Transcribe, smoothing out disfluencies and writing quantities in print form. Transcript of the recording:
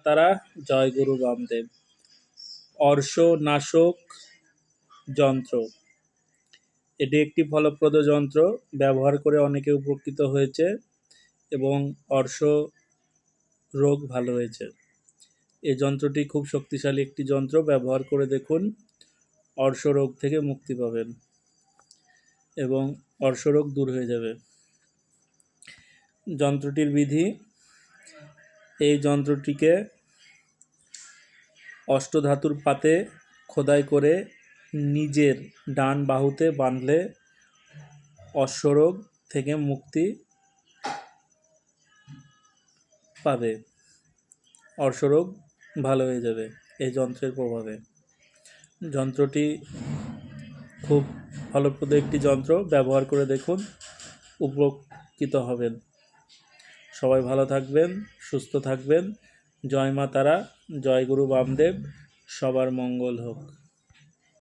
তারা, জয় গুরু বামদেব। অর্শনাশক যন্ত্র, এটি একটি ফলপ্রদ যন্ত্র, ব্যবহার করে অনেকে উপকৃত হয়েছে এবং অর্শ রোগ ভালো হয়েছে। এই যন্ত্রটি খুব শক্তিশালী একটি যন্ত্র, ব্যবহার করে দেখুন, অর্শ রোগ থেকে মুক্তি পাবেন এবং অর্শ রোগ দূর হয়ে যাবে। যন্ত্রটির বিধি: এই যন্ত্রটিকে অষ্টধাতুর পাতে খোদাই করে নিজের ডান বাহুতে বাঁধলে অশ্বরোগ থেকে মুক্তি পাবে, অর্শরোগ ভালো হয়ে যাবে এই যন্ত্রের প্রভাবে। যন্ত্রটি খুব ফলপ্রদ একটি যন্ত্র, ব্যবহার করে দেখুন, উপকৃত হবেন। সবাই ভালো থাকবেন, সুস্থ থাকবেন। জয় মা তারা, জয় গুরু বামদেব। সবার মঙ্গল হোক।